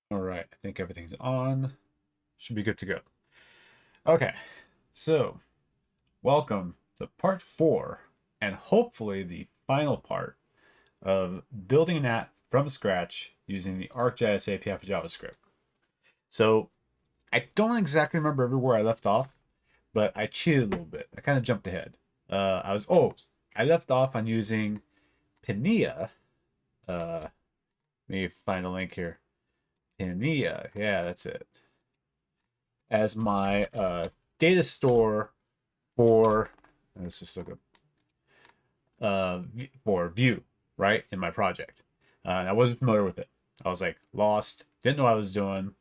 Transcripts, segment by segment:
All right, I think everything's on. Should be good to go. Okay, so welcome to part 4, and hopefully the final part of building an app from scratch using the ArcGIS API for JavaScript. So I don't exactly remember everywhere I left off, but I cheated a little bit. I kind of jumped ahead. I left off on using Pinea. Let me find a link here. Pinea, yeah, that's it, as my data store for, let's just look up, for Vue, right, in my project. And I wasn't familiar with it. I was like lost, didn't know what I was doing,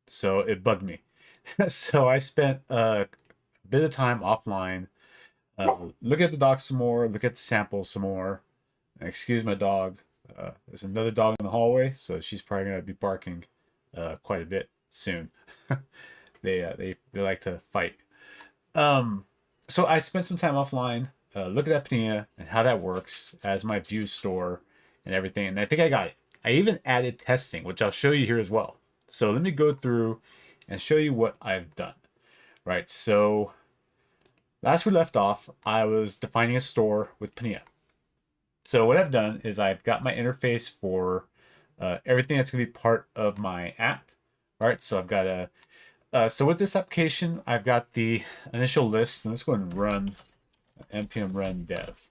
so it bugged me. So I spent a bit of time offline, look at the docs some more, look at the samples some more. Excuse my dog. There's another dog in the hallway, so she's probably gonna be barking quite a bit soon. They like to fight. Um, so I spent some time offline, looking at Pinea and how that works as my Vue store and everything. And I think I got it. I even added testing, which I'll show you here as well. So let me go through and show you what I've done. Right. So last we left off, I was defining a store with Pinea. So what I've done is I've got my interface for everything that's going to be part of my app. Right. So I've got a so with this application, I've got the initial list, and let's go and run npm run dev.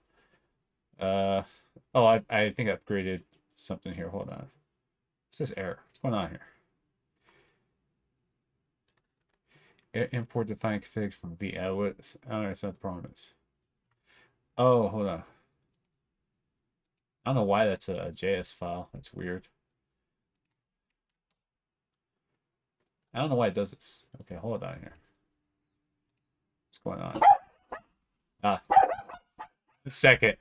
Oh, I think I upgraded something here. Hold on. It says error. What's going on here? Import define config from v. I don't know. That's not the problem. Oh, hold on. I don't know why that's a JS file. That's weird. I don't know why it does this. Okay, hold on here. What's going on? Ah, a second.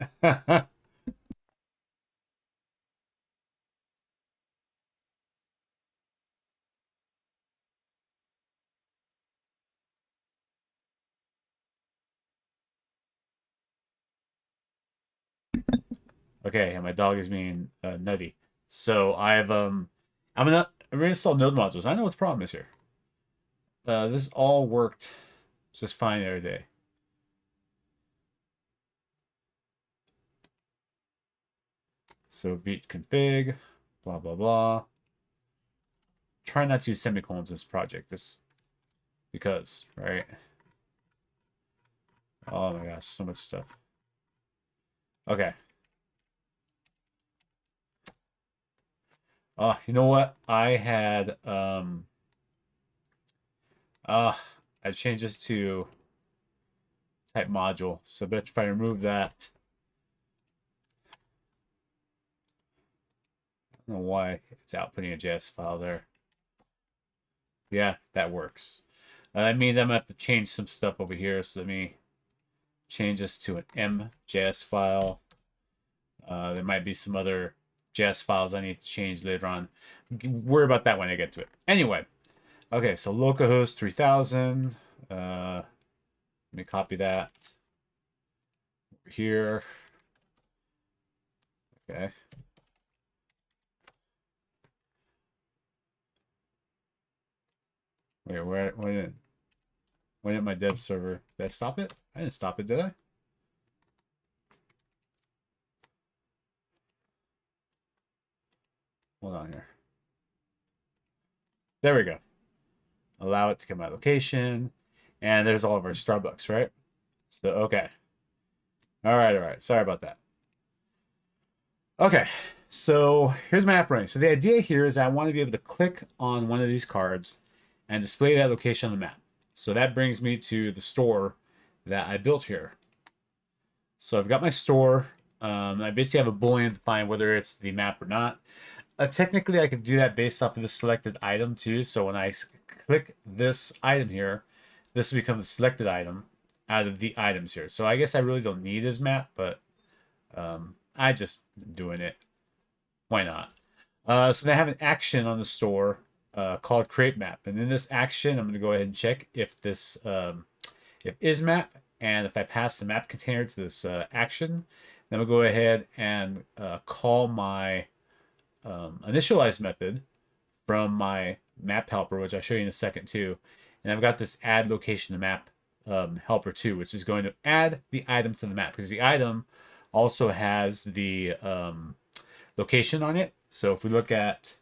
Okay, and my dog is being nutty. So I'm gonna install node modules. I know what the problem is here. This all worked just fine the other day. So vite config, blah blah blah. Try not to use semicolons in this project. This because, right? Oh my gosh, so much stuff. Okay. You know what? Uh I changed this to type module. So bet if I remove that, I don't know why it's outputting a JS file there. Yeah, that works. That means I'm gonna have to change some stuff over here. So let me change this to an MJS file. There might be some other JS files I need to change later on. Worry about that when I get to it. Anyway, okay, so localhost 3000. Let me copy that over here. Okay. Wait, when did my dev server? Did I stop it? I didn't stop it, did I? Hold on here. There we go. Allow it to come out location. And there's all of our Starbucks, right? So, okay. All right. Sorry about that. Okay, so here's my app running. So the idea here is I want to be able to click on one of these cards and display that location on the map. So that brings me to the store that I built here. So I've got my store. I basically have a boolean to find whether it's the map or not. Technically, I could do that based off of the selected item too. So when I click this item here, this will become the selected item out of the items here. So I guess I really don't need this map, but I just doing it. Why not? So they have an action on the store called create map, and in this action, I'm going to go ahead and check if this if is map, and if I pass the map container to this action, then we'll go ahead and call my initialize method from my map helper, which I'll show you in a second too. And I've got this add location to map helper too, which is going to add the item to the map, because the item also has the location on it. So if we look at,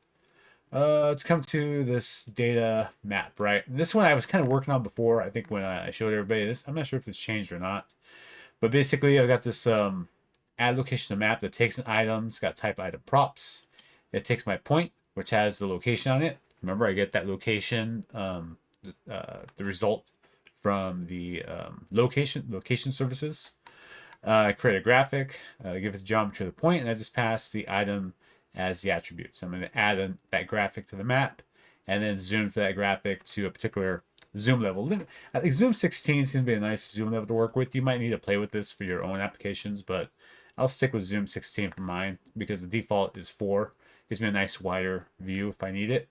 let's come to this data map, right? And this one I was kind of working on before. I think when I showed everybody this, I'm not sure if it's changed or not. But basically, I've got this add location to map that takes an item. It's got type item props. It takes my point, which has the location on it. Remember, I get that location, the result from the location services. I create a graphic, give it the geometry of the point, and I just pass the item as the attribute. So I'm going to add that graphic to the map, and then zoom to that graphic to a particular zoom level. I think zoom 16 is going to be a nice zoom level to work with. You might need to play with this for your own applications, but I'll stick with zoom 16 for mine because the default is 4. Gives me a nice wider view if I need it.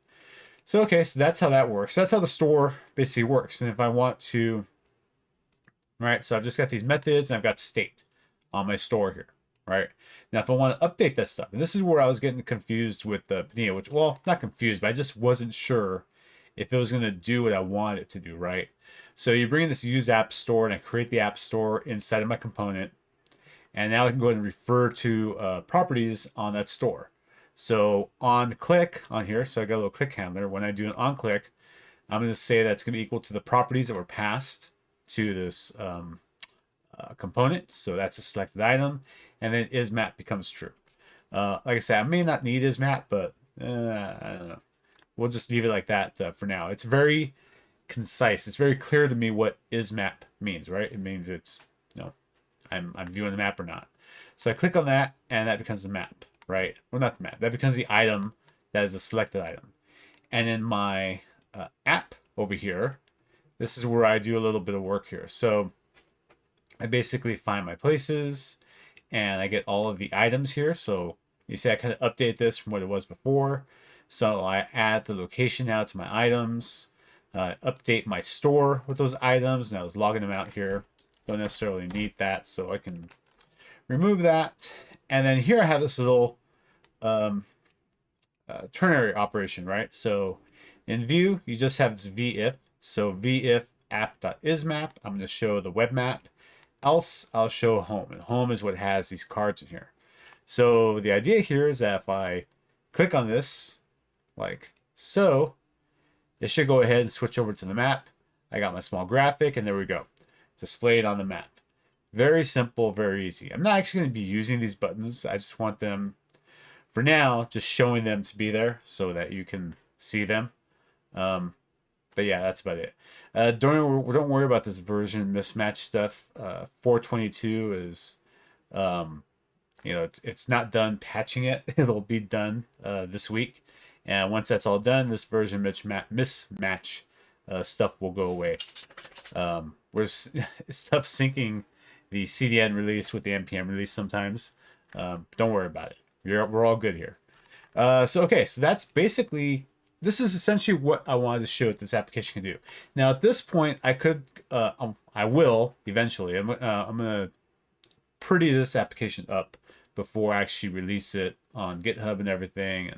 So okay, so that's how that works. That's how the store basically works. And if I want to, right, so I've just got these methods and I've got state on my store here, right? Now, if I want to update that stuff, and this is where I was getting confused with the Padilla, which, well, not confused, but I just wasn't sure if it was going to do what I wanted it to do, right? So you bring in this use app store, and I create the app store inside of my component. And now I can go ahead and refer to properties on that store. So on click on here, so I got a little click handler. When I do an on click, I'm going to say that's going to be equal to the properties that were passed to this component. So that's a selected item. And then isMap becomes true. Like I said, I may not need isMap, but I don't know. We'll just leave it like that for now. It's very concise. It's very clear to me what isMap means, right? It means it's, you know, I'm viewing the map or not. So I click on that, and that becomes the map, right? Well, not the map. That becomes the item that is a selected item. And in my app over here, this is where I do a little bit of work here. So I basically find my places, and I get all of the items here. So you see I kind of update this from what it was before. So I add the location now to my items, update my store with those items, and I was logging them out here. Don't necessarily need that, so I can remove that. And then here I have this little ternary operation, right? So in view, you just have this vif. So vif app.isMap, I'm going to show the web map. Else, I'll show home. And home is what has these cards in here. So the idea here is that if I click on this, like so, it should go ahead and switch over to the map. I got my small graphic, and there we go. Displayed on the map. Very simple, very easy. I'm not actually going to be using these buttons. I just want them, for now, just showing them to be there so that you can see them. But yeah, that's about it. Don't worry about this version mismatch stuff. 422 is, you know, it's not done patching it. It'll be done this week. And once that's all done, this version mismatch stuff will go away. We're stuff syncing the CDN release with the NPM release sometimes. Don't worry about it. We're all good here. So okay, so that's basically, this is essentially what I wanted to show what this application can do. Now at this point, I will eventually. I'm gonna pretty this application up before I actually release it on GitHub and everything,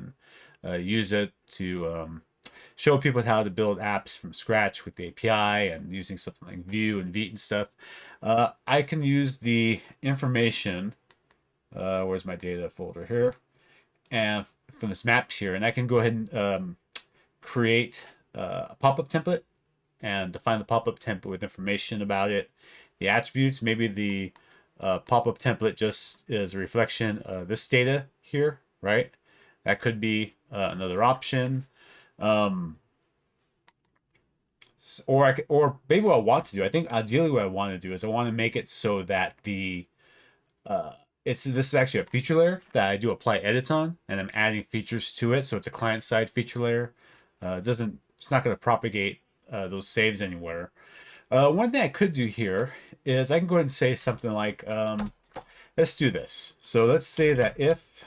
and use it to show people how to build apps from scratch with the API and using something like Vue and Vite and stuff. I can use the information. Where's my data folder here? And from this maps here, and I can go ahead and create a pop-up template and define the pop-up template with information about it, the attributes. Maybe the pop-up template just is a reflection of this data here, right? That could be another option. Or maybe what I want to do, I think ideally what I want to do is I want to make it so that the this is actually a feature layer that I do apply edits on, and I'm adding features to it. So it's a client-side feature layer. It's not going to propagate those saves anywhere. One thing I could do here is I can go ahead and say something like, let's do this. So let's say that if,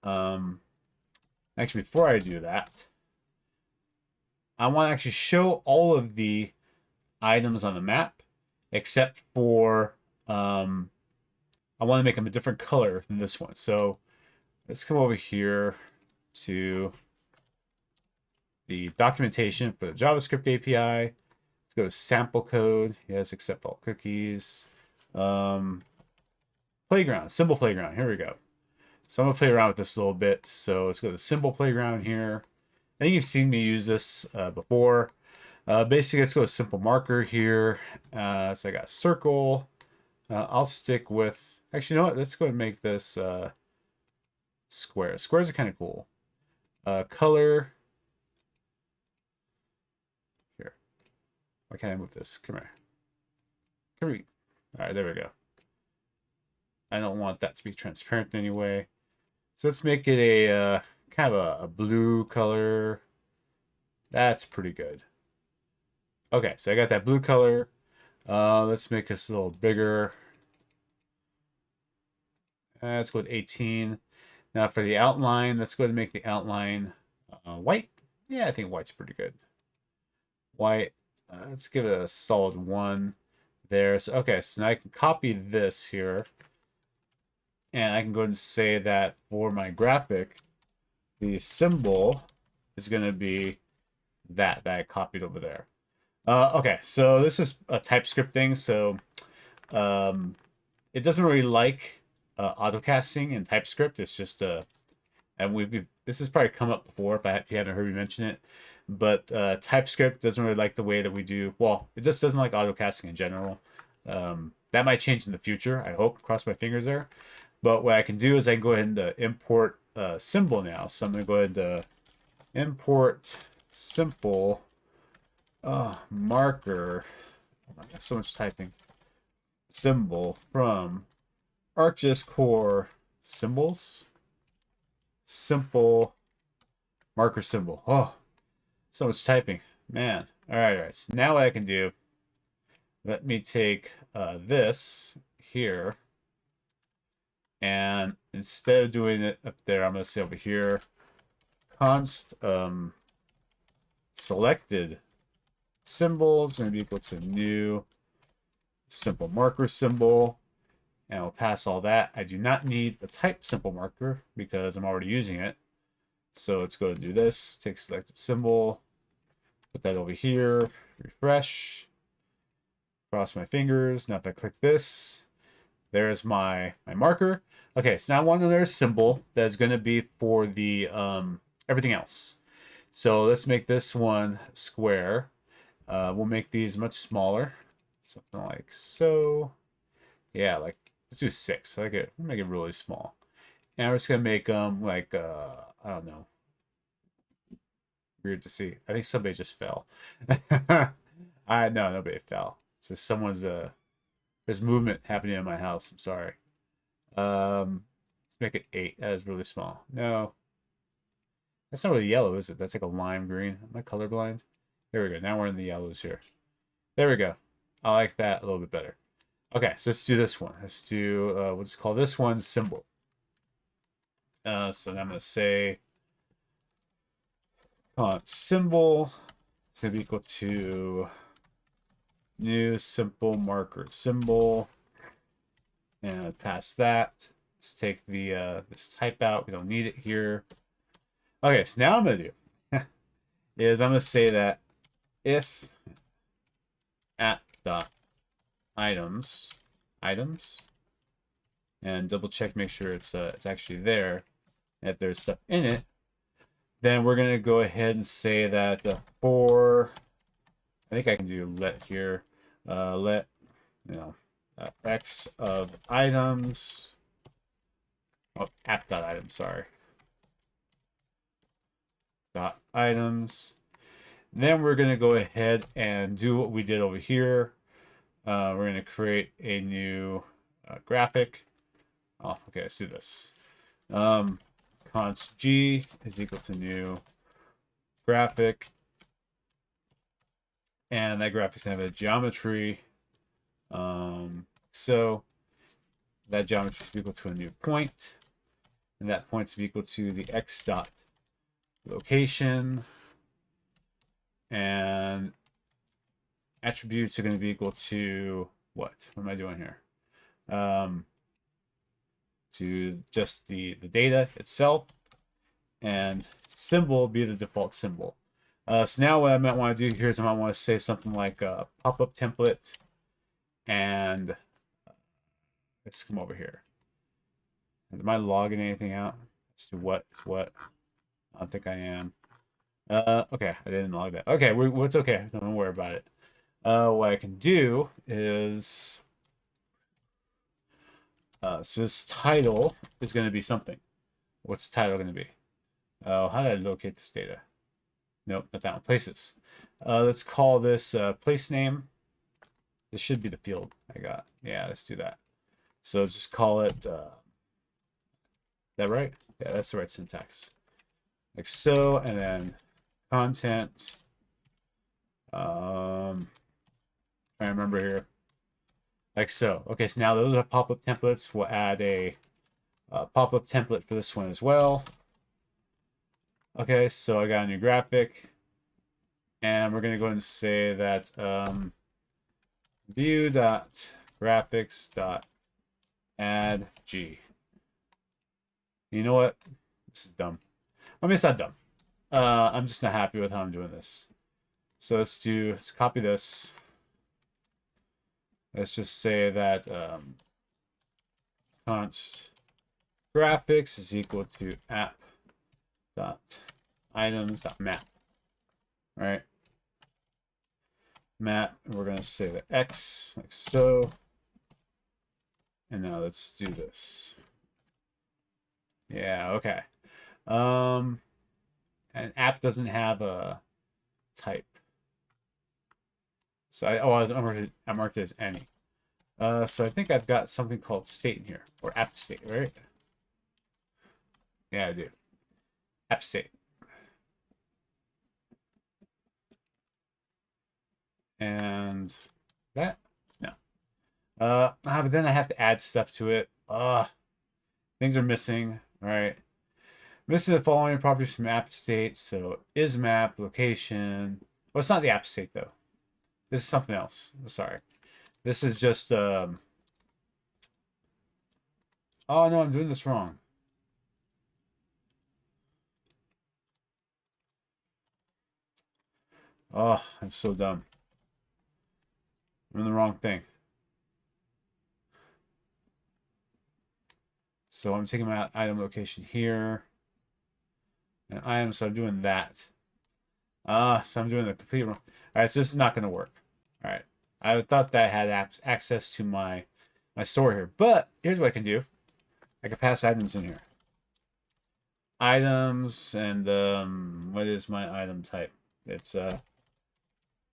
actually before I do that, I want to actually show all of the items on the map, except for, I want to make them a different color than this one. So let's come over here to the documentation for the JavaScript API. Let's go to sample code. Yes, accept all cookies. Playground, symbol playground. Here we go. So I'm gonna play around with this a little bit. So let's go to symbol playground here. I think you've seen me use this before. Basically, let's go to simple marker here. So I got circle. I'll stick with, actually, you know what? Let's go and make this square. Squares are kind of cool. Color. Here. Why can't I move this? Come here. Come here. All right, there we go. I don't want that to be transparent anyway. So let's make it a kind of a blue color. That's pretty good. Okay, so I got that blue color. Let's make this a little bigger. Let's go with 18. Now for the outline, let's go ahead and make the outline white. Yeah, I think white's pretty good. White. Let's give it a solid 1 there. So, okay, so now I can copy this here. And I can go ahead and say that for my graphic, the symbol is going to be that I copied over there. Okay, so this is a TypeScript thing. So it doesn't really like autocasting in TypeScript. It's just and this has probably come up before if you haven't heard me mention it. But TypeScript doesn't really like the way that we do. Well, it just doesn't like autocasting in general. That might change in the future. I hope. Cross my fingers there. But what I can do is I can go ahead and import symbol now. So I'm going to go ahead and import simple marker. Oh my God, so much typing. Symbol from ArcGIS core symbols. Simple marker symbol. Oh, so much typing. Man. All right. So now what I can do, let me take this here. And instead of doing it up there, I'm going to say over here, const selected symbol is going to be equal to new simple marker symbol. And I'll pass all that. I do not need the type simple marker because I'm already using it. So let's go and do this. Take selected symbol, put that over here, refresh, cross my fingers. Now if I click this, there's my marker. Okay, so now I want another symbol that's going to be for the everything else. So let's make this one square. We'll make these much smaller, something like so. Yeah, like let's do 6. Like it, we'll make it really small. And we're just gonna make them like I don't know. Weird to see. I think somebody just fell. No, nobody fell. It's just someone's there's movement happening in my house. I'm sorry. Let's make it 8. That is really small. No. That's not really yellow, is it? That's like a lime green. Am I colorblind? There we go. Now we're in the yellows here. There we go. I like that a little bit better. Okay, so let's do this one. Let's do, we'll just call this one symbol. So now I'm going to say symbol is going to be equal to new simple marker symbol. And pass that. Let's take the this type out. We don't need it here. Okay, so now I'm going to do is I'm going to say that if at dot items and double check, make sure it's actually there. And if there's stuff in it, then we're going to go ahead and say that for, I think I can do let here, let, x of items, app.items, sorry. Dot items. Then we're going to go ahead and do what we did over here. We're going to create a new graphic. Oh, okay, let's do this. Const G is equal to new graphic. And that graphic's going to have a geometry. So that geometry is equal to a new point. And that point is equal to the x dot location. And attributes are going to be equal to what? What am I doing here? To just the data itself, and symbol be the default symbol. So now what I might want to do here is I might want to say something like pop-up template, and let's come over here. Am I logging anything out? As to what is what? I don't think I am. Okay, I didn't log that. Okay, what's okay. Don't worry about it. What I can do is, so this title is going to be something. What's the title going to be? Oh, how did I locate this data? Nope, not that one. Places. Let's call this place name. This should be the field I got. Yeah, let's do that. So let's just call it, that right? Yeah, that's the right syntax. Like so, and then content. I remember here. Like so. Okay, so now those are pop-up templates. We'll add a pop-up template for this one as well. Okay, so I got a new graphic. And we're going to go ahead and say that view.graphics.add G. You know what? This is dumb. I mean, it's not dumb. I'm just not happy with how I'm doing this. So let's copy this. Let's just say that const graphics is equal to app.items.map. Right? Map, and we're going to say the X, like so. And now let's do this. Yeah, okay. An app doesn't have a type. So I marked it as any. So I think I've got something called state in here, or app state, right? Yeah, I do. App state. And that? No. But then I have to add stuff to it. Things are missing. All right. Missing the following properties from app state. So is map, location. Well, it's not the app state though. This is something else. Sorry. This is just oh no, I'm doing this wrong. Oh, I'm so dumb. I'm in the wrong thing. So I'm taking my item location here. And item, so I'm doing that. So I'm doing the complete wrong. All right, so this is not going to work. All right. I thought that I had access to my store here. But here's what I can do. I can pass items in here. Items, and what is my item type? It's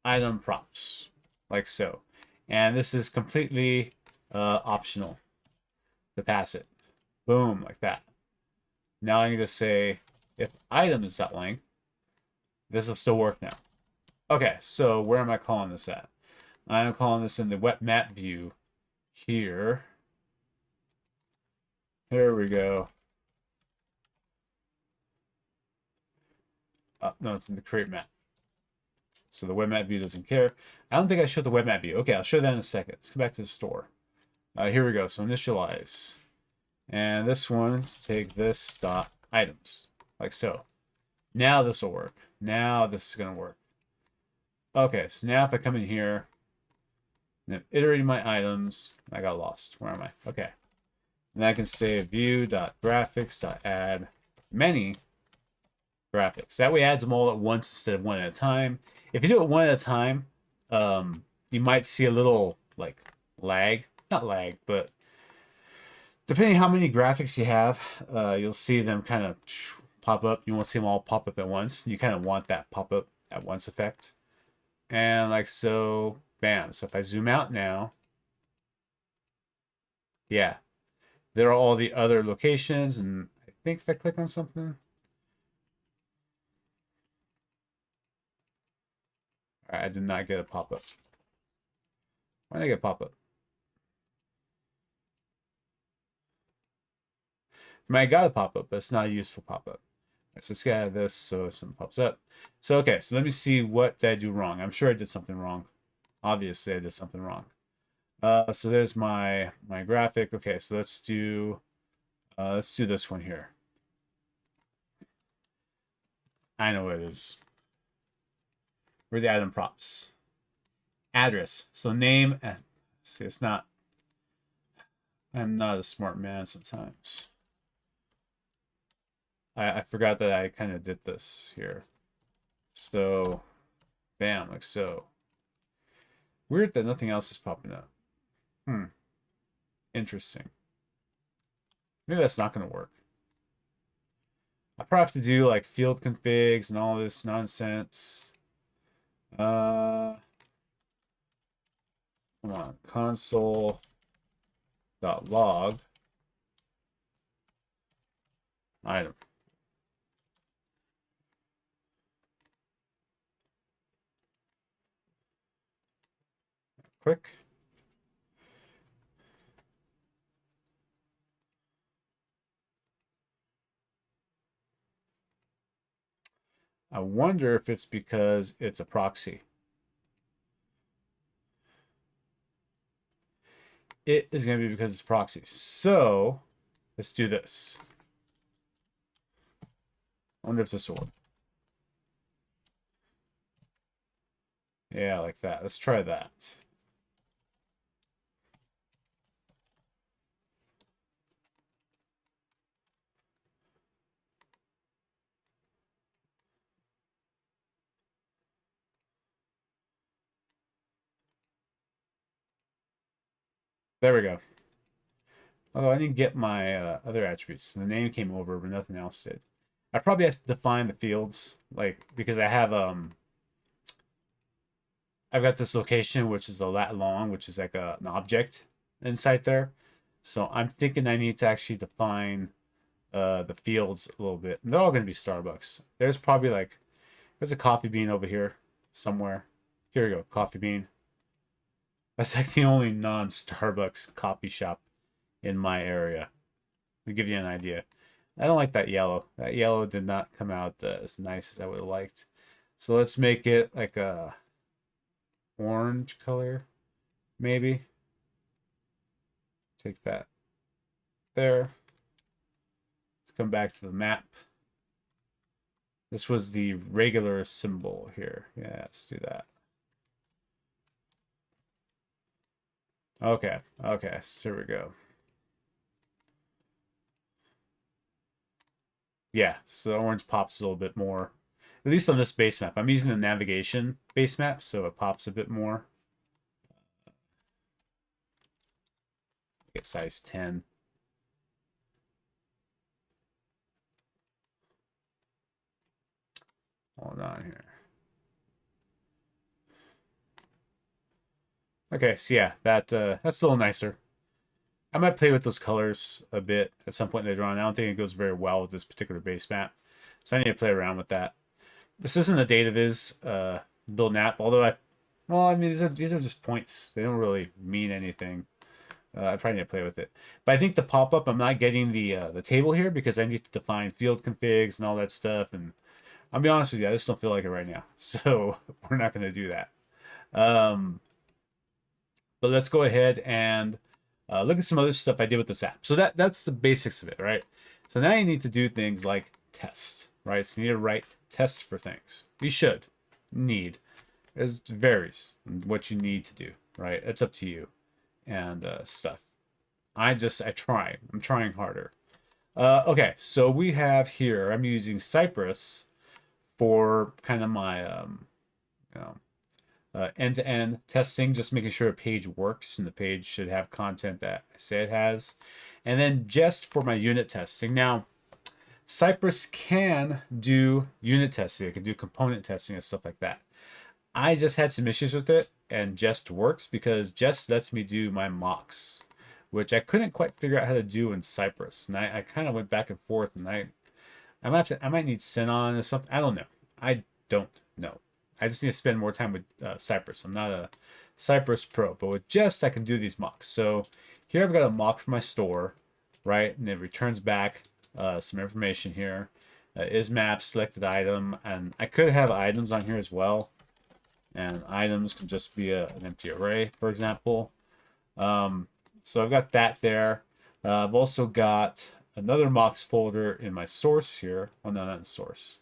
item props, like so. And this is completely optional to pass it. Boom, like that. Now I can just say if items.length, this will still work now. Okay, so where am I calling this at? I'm calling this in the wet map view here. Here we go. No, it's in the create map. So the web map view doesn't care. I don't think I showed the web map view. Okay, I'll show that in a second. Let's go back to the store. Here we go. So initialize. And this one, let's take this dot items, like so. Now this will work. Now this is going to work. Okay, so now if I come in here, and I'm iterating my items, I got lost. Where am I? Okay. And I can say view.graphics.add many graphics. That way it adds them all at once instead of one at a time. If you do it one at a time, you might see a little like lag. Not lag, but depending how many graphics you have, you'll see them kind of pop up. You won't see them all pop up at once. You kind of want that pop up at once effect. And like so, bam. So if I zoom out now, yeah, there are all the other locations. And I think if I click on something, all right, I did not get a pop-up. Why did I get a pop-up? I mean, I got a pop-up, but it's not a useful pop-up. So let's get out of this so something pops up. So, okay, so let me see what did I do wrong. I'm sure I did something wrong. Obviously, I did something wrong. So there's my graphic. Okay, so let's do this one here. I know what it is. Where are the item props? Address. So name. See, it's not. I'm not a smart man sometimes. I forgot that I kind of did this here. So, bam, like so. Weird that nothing else is popping up. Interesting. Maybe that's not going to work. I probably have to do like field configs and all this nonsense. Come on, console.log item. Click. I wonder if it's because it's a proxy. It is going to be because it's proxy. So let's do this. I wonder if this will work. Yeah, like that. Let's try that. There we go. Although I didn't get my other attributes. The name came over, but nothing else did. I probably have to define the fields, like, because I have I've got this location which is a lat long, which is like an object inside there. So I'm thinking I need to actually define the fields a little bit. And they're all going to be Starbucks. There's probably like there's a coffee bean over here somewhere. Here we go, coffee bean. That's like the only non-Starbucks coffee shop in my area, to give you an idea. I don't like that yellow. That yellow did not come out as nice as I would have liked. So let's make it like a orange color, maybe. Take that there. Let's come back to the map. This was the regular symbol here. Yeah, let's do that. Okay, okay, so here we go. Yeah, so the orange pops a little bit more. At least on this base map. I'm using the navigation base map, so it pops a bit more. Get size 10. Hold on here. Okay, so yeah, that's a little nicer. I might play with those colors a bit at some point later on. I don't think it goes very well with this particular base map, so I need to play around with that. This isn't a data viz build app, although I mean, these are just points. They don't really mean anything. I probably need to play with it. But I think the pop-up, I'm not getting the table here because I need to define field configs and all that stuff. And I'll be honest with you, I just don't feel like it right now. So we're not going to do that. But let's go ahead and look at some other stuff I did with this app. So that's the basics of it, right? So now you need to do things like test, right? So you need to write tests for things. You should. Need. It varies what you need to do, right? It's up to you and stuff. I'm trying harder. Okay, so we have here, I'm using Cypress for kind of my end-to-end testing, just making sure a page works and the page should have content that I say it has. And then just for my unit testing. Now, Cypress can do unit testing. It can do component testing and stuff like that. I just had some issues with it, and Jest works because Jest lets me do my mocks, which I couldn't quite figure out how to do in Cypress. And I kind of went back and forth, and I might need Synon or something. I don't know. I don't know. I just need to spend more time with Cypress. I'm not a Cypress pro, but with Jest, I can do these mocks. So here I've got a mock for my store, right? And it returns back some information here. Is map, selected item, and I could have items on here as well. And items can just be an empty array, for example. So I've got that there. I've also got another mocks folder in my source here. Oh, no, not in source.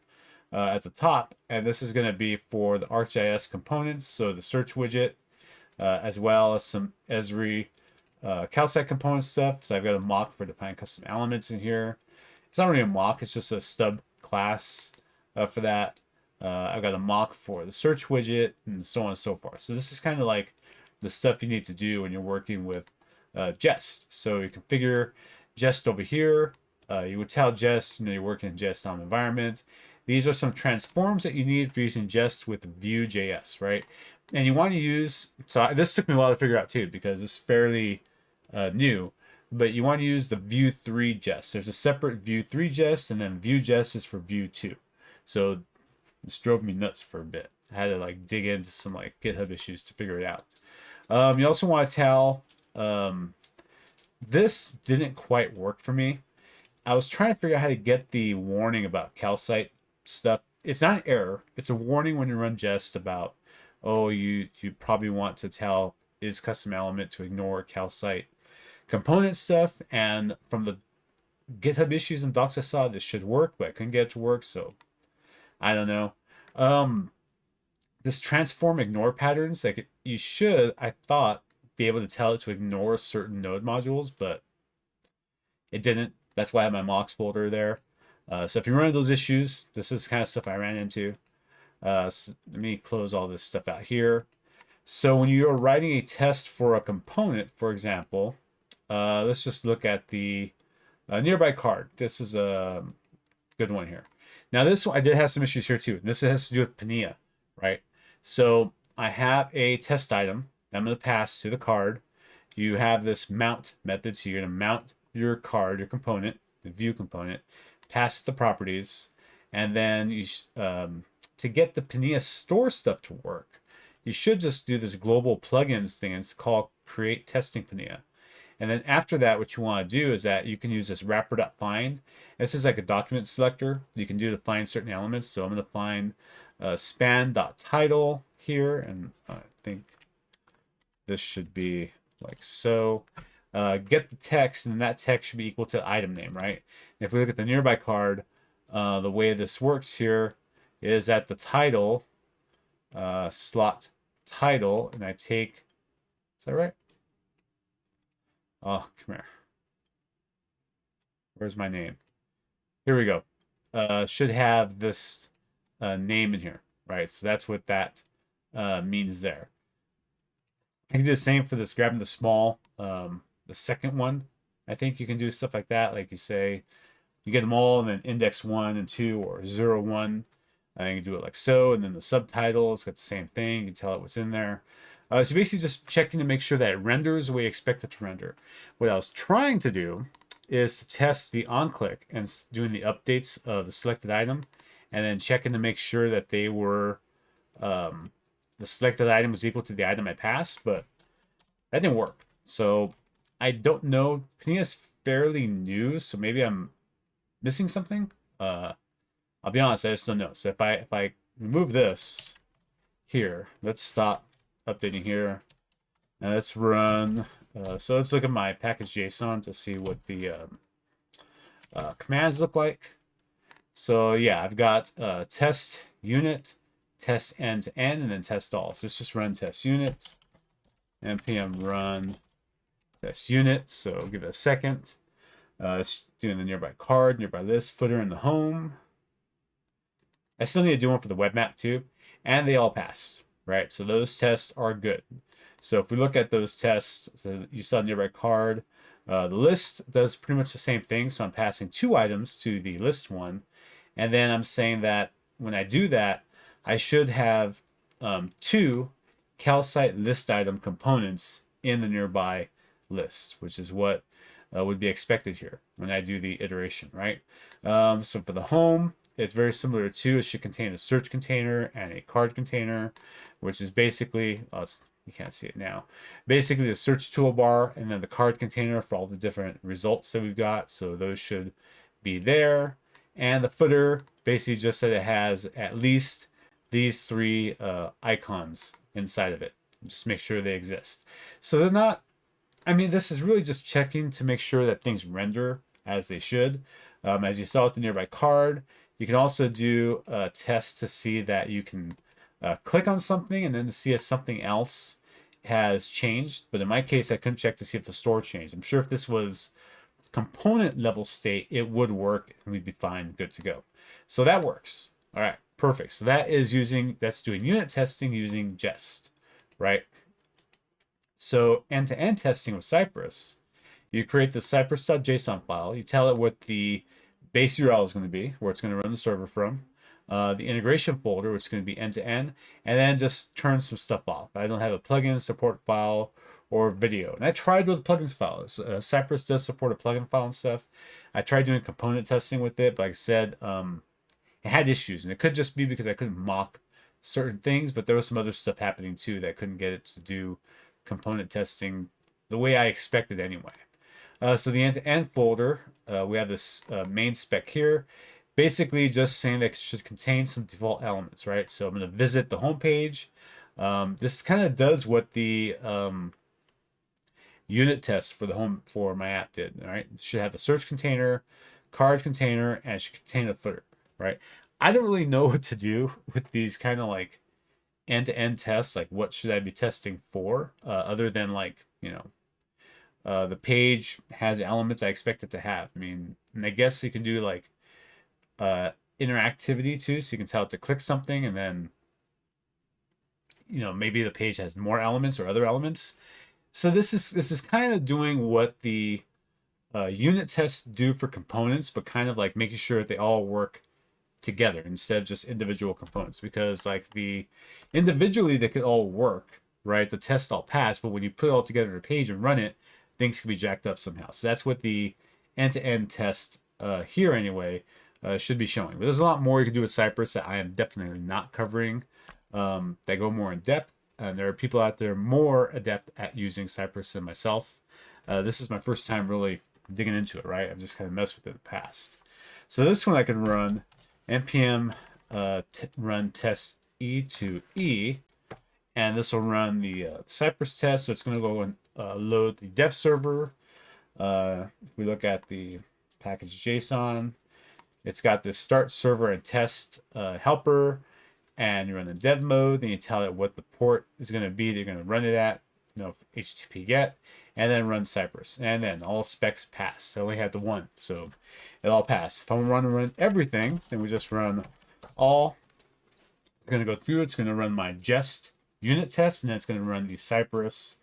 at the top, and this is going to be for the ArcGIS components, so the search widget, as well as some Esri calcite component stuff. So I've got a mock for defining custom elements in here. It's not really a mock, it's just a stub class for that. I've got a mock for the search widget and so on and so forth. So this is kind of like the stuff you need to do when you're working with Jest. So you configure Jest over here. You would tell Jest, you're working in Jest on environment. These are some transforms that you need for using Jest with Vue.js, right? And you want to use, so this took me a while to figure out too, because it's fairly new, but you want to use the Vue 3 Jest. There's a separate Vue 3 Jest, and then Vue Jest is for Vue 2. So this drove me nuts for a bit. I had to like dig into some like GitHub issues to figure it out. You also want to tell, this didn't quite work for me. I was trying to figure out how to get the warning about calcite stuff. It's not an error. It's a warning when you run Jest about, oh, you probably want to tell is custom element to ignore calcite component stuff. And from the GitHub issues and docs I saw, this should work, but I couldn't get it to work. So I don't know. This transform ignore patterns, like you should, I thought, be able to tell it to ignore certain node modules, but it didn't. That's why I have my mocks folder there. So if you run into those issues, this is kind of stuff I ran into. So let me close all this stuff out here. So when you're writing a test for a component, for example, let's just look at the nearby card. This is a good one here. Now this one, I did have some issues here too. This has to do with Pania, right? So I have a test item that I'm going to pass to the card. You have this mount method, so you're going to mount your card, your component, the view component, pass the properties, and then you to get the Pania store stuff to work, you should just do this global plugins thing. It's called create testing Pania. And then after that, what you want to do is that you can use this wrapper.find. This is like a document selector you can do to find certain elements. So I'm going to find span.title here, and I think this should be like so. Get the text, and that text should be equal to the item name, right? And if we look at the nearby card, the way this works here is that the title, slot title, and I take, is that right? Oh, come here. Where's my name? Here we go. Should have this name in here, right? So that's what that means there. I can do the same for this, grabbing the small, the second one. I think you can do stuff like that. Like you say, you get them all and then index 1 and 2 or 0, 1. And you can do it like so. And then the subtitle, it's got the same thing. You can tell it what's in there. So basically just checking to make sure that it renders the way you expect it to render. What I was trying to do is to test the on-click and doing the updates of the selected item, and then checking to make sure that they were, the selected item was equal to the item I passed, but that didn't work. So I don't know. Pania is fairly new, so maybe I'm missing something. I'll be honest, I just don't know. So if I remove this here, let's stop updating here. Now let's run. So let's look at my package.json to see what the commands look like. So yeah, I've got test unit, test end to end, and then test all. So let's just run test unit, npm run test unit. So give it a second. It's doing the nearby card, nearby list, footer, and the home. I still need to do one for the web map too, and they all passed, right? So those tests are good. So if we look at those tests, so you saw nearby card, the list does pretty much the same thing. So I'm passing 2 items to the list one, and then I'm saying that when I do that, I should have 2 calcite list item components in the nearby list, which is what would be expected here when I do the iteration, right? So for the home, it's very similar to, it should contain a search container and a card container, which is basically, you can't see it now, basically the search toolbar, and then the card container for all the different results that we've got. So those should be there. And the footer basically just that it has at least these 3 icons inside of it. Just make sure they exist. So they're not, I mean, this is really just checking to make sure that things render as they should. As you saw with the nearby card, You can also do a test to see that you can click on something and then to see if something else has changed. But in my case, I couldn't check to see if the store changed. I'm sure if this was component level state, it would work and we'd be fine, good to go. So that works. All right, perfect. So that's doing unit testing using Jest, right? So end-to-end testing with Cypress, you create the cypress.json file. You tell it what the base URL is going to be, where it's going to run the server from, the integration folder, which is going to be end-to-end, and then just turn some stuff off. I don't have a plugin support file or video. And I tried with the plugins files. Cypress does support a plugin file and stuff. I tried doing component testing with it, but like I said, it had issues. And it could just be because I couldn't mock certain things, but there was some other stuff happening too that I couldn't get it to do component testing the way I expected anyway. So the end-to-end folder, we have this main spec here, basically just saying that it should contain some default elements, right? So I'm going to visit the home page. This kind of does what the unit test for my app did, right? It should have a search container, card container, and it should contain a footer, right? I don't really know what to do with these kind of like end-to-end tests, like what should I be testing for, other than like, the page has elements I expect it to have. I mean, and I guess you can do like interactivity too, so you can tell it to click something and then, maybe the page has more elements or other elements. So this is kind of doing what the unit tests do for components, but kind of like making sure that they all work together instead of just individual components, because like individually they could all work, right? The tests all pass, but when you put it all together in a page and run it, things can be jacked up somehow. So that's what the end-to-end test here anyway should be showing. But there's a lot more you can do with Cypress that I am definitely not covering, that go more in depth. And there are people out there more adept at using Cypress than myself. This is my first time really digging into it, right? I've just kind of messed with it in the past. So this one I can run npm run test e to e, and this will run the Cypress test. So it's going to go and load the dev server. If we look at the package JSON, it's got this start server and test helper, and you run the dev mode. Then you tell it what the port is going to be that you're going to run it at, HTTP get, and then run Cypress, and then all specs pass. I only had the one, so it all passed. If I want to run everything, then we just run all. It's going to go through. It's going to run my Jest unit test, and then it's going to run the Cypress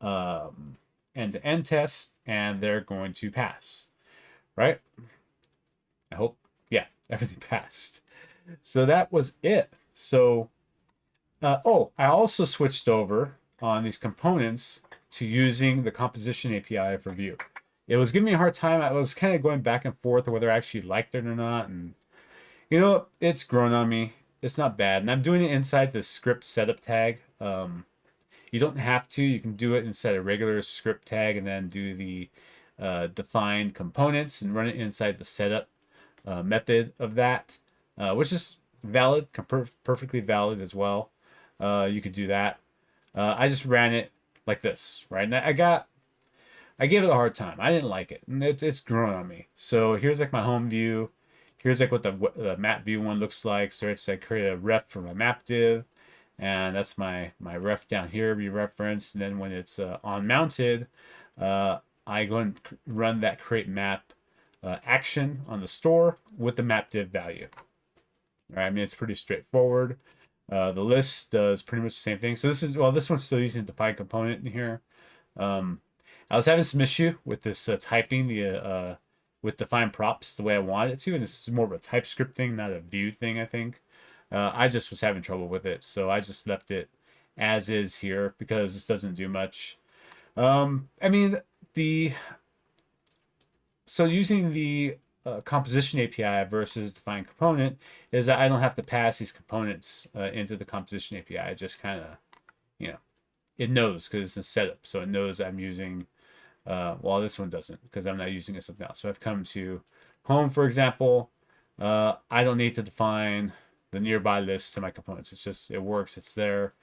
end-to-end test, and they're going to pass, right? I hope, yeah, everything passed. So that was it. So, I also switched over on these components to using the composition API for Vue. It was giving me a hard time. I was kind of going back and forth on whether I actually liked it or not. And, it's grown on me. It's not bad. And I'm doing it inside the script setup tag. You don't have to. You can do it inside a regular script tag and then do the defined components and run it inside the setup method of that, which is valid, perfectly valid as well. You could do that. I just ran it like this, right? And I gave it a hard time. I didn't like it, and it's grown on me. So here's like my home view. Here's like what the map view one looks like. So it's I create a ref for my map div, and that's my ref down here be referenced. And then when it's on mounted, I go and run that create map action on the store with the map div value. All right, I mean, it's pretty straightforward. The list does pretty much the same thing. So this one's still using the define component in here. I was having some issue with this typing with define props the way I wanted it to, and this is more of a TypeScript thing, not a Vue thing, I think. I just was having trouble with it, so I just left it as is here because this doesn't do much. I mean, so using the composition API versus define component is that I don't have to pass these components into the composition API. I just kind of, it knows because it's a setup. So it knows I'm using, well, this one doesn't because I'm not using it something else. So I've come to home, for example. I don't need to define the nearby list to my components. It's just, it works. It's there.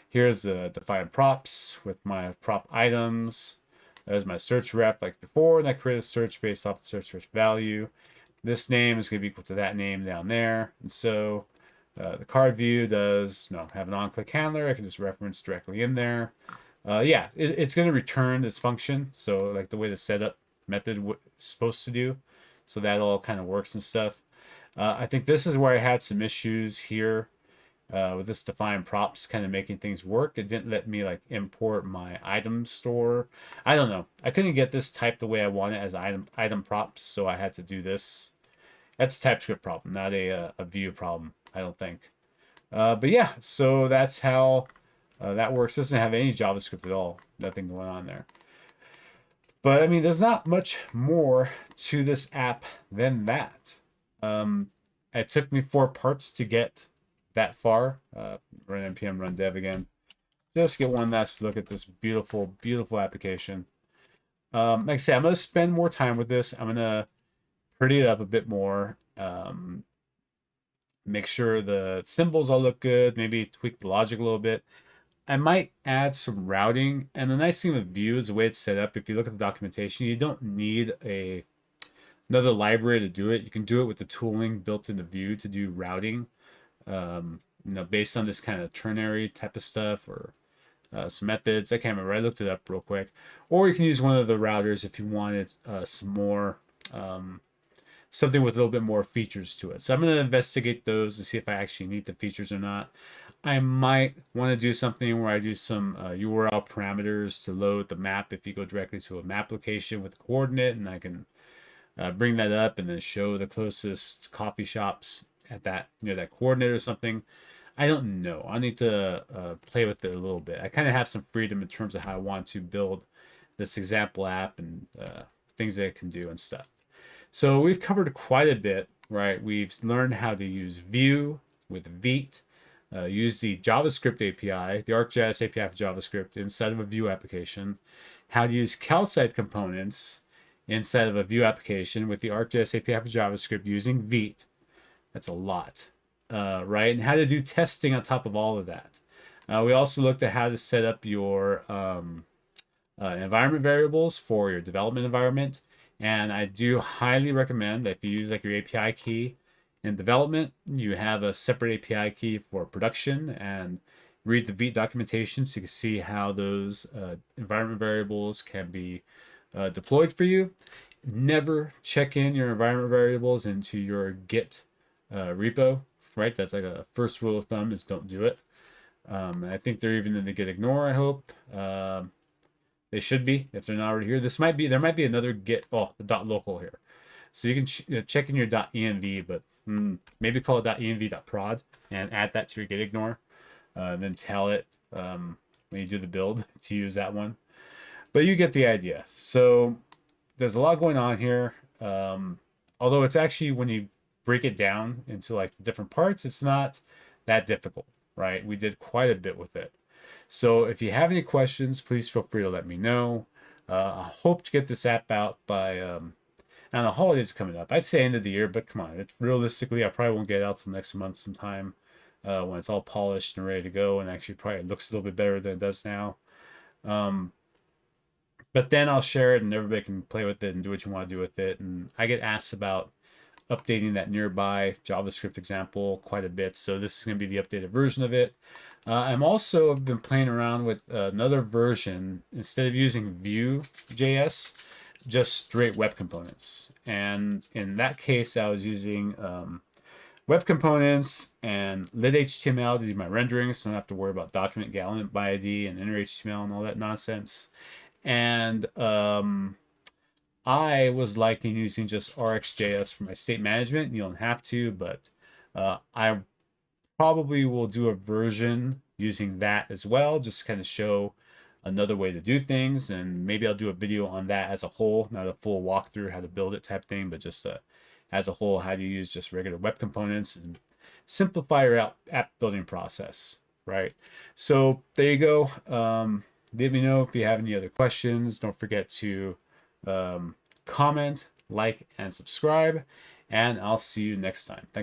Here's the define props with my prop items. There's my search ref like before, and I create a search based off the search value. this name is going to be equal to that name down there. And so the card view does have an on-click handler. I can just reference directly in there. Yeah, it's going to return this function. So like the way the setup method is supposed to do. So that all kind of works and stuff. I think this is where I had some issues here with this define props kind of making things work. It didn't let me like import my item store. I don't know. I couldn't get this typed the way I wanted as item props, so I had to do this. That's a TypeScript problem, not a view problem, I don't think. But yeah, so that's how that works. It doesn't have any JavaScript at all. Nothing going on there. But I mean, there's not much more to this app than that. It took me 4 parts to get that far. Run npm run dev again. Just get one last look at this beautiful, beautiful application. Like I said, I'm going to spend more time with this. I'm going to pretty it up a bit more. Make sure the symbols all look good. Maybe tweak the logic a little bit. I might add some routing. And the nice thing with Vue is the way it's set up. If you look at the documentation, you don't need another library to do it. You can do it with the tooling built into Vue to do routing. Based on this kind of ternary type of stuff or some methods. I can't remember. I looked it up real quick. Or you can use one of the routers if you wanted some more, something with a little bit more features to it. So I'm going to investigate those to see if I actually need the features or not. I might want to do something where I do some URL parameters to load the map if you go directly to a map location with a coordinate, and I can bring that up and then show the closest coffee shops at that that coordinate or something. I don't know. I need to play with it a little bit. I kind of have some freedom in terms of how I want to build this example app and things that it can do and stuff. So we've covered quite a bit, right? We've learned how to use Vue with Vite, use the JavaScript API, the ArcGIS API for JavaScript inside of a Vue application, how to use calcite components inside of a Vue application with the ArcGIS API for JavaScript using Vite. That's a lot, right? And how to do testing on top of all of that. We also looked at how to set up your environment variables for your development environment. And I do highly recommend that if you use like your API key in development, you have a separate API key for production, and read the Vite documentation so you can see how those environment variables can be deployed for you. Never check in your environment variables into your Git repo, right? That's like a first rule of thumb is don't do it. I think they're even in the Git ignore, I hope. They should be if they're not already here. There might be another Git, the .local here. So you can check in your .env, but maybe call it .env.prod and add that to your Git ignore. Then tell it when you do the build to use that one. But you get the idea. So there's a lot going on here. Although it's actually, when you break it down into like the different parts, it's not that difficult, right? We did quite a bit with it. So if you have any questions, please feel free to let me know. I hope to get this app out by, and the holidays coming up. I'd say end of the year, but come on, it's realistically, I probably won't get it out till next month sometime when it's all polished and ready to go, and actually probably looks a little bit better than it does now. But then I'll share it and everybody can play with it and do what you want to do with it. And I get asked about updating that nearby JavaScript example quite a bit. So this is going to be the updated version of it. I'm also have been playing around with another version. Instead of using Vue.js, just straight web components. And in that case, I was using web components and lit.html to do my rendering, so I don't have to worry about document get element by ID and inner HTML and all that nonsense. And I was liking using just RxJS for my state management. You don't have to, but I probably will do a version using that as well, just to kind of show another way to do things. And maybe I'll do a video on that as a whole, not a full walkthrough how to build it type thing, but just as a whole, how to use just regular web components and simplify your app building process, right? So there you go. Let me know if you have any other questions. Don't forget to comment, like, and subscribe, and I'll see you next time. Thanks.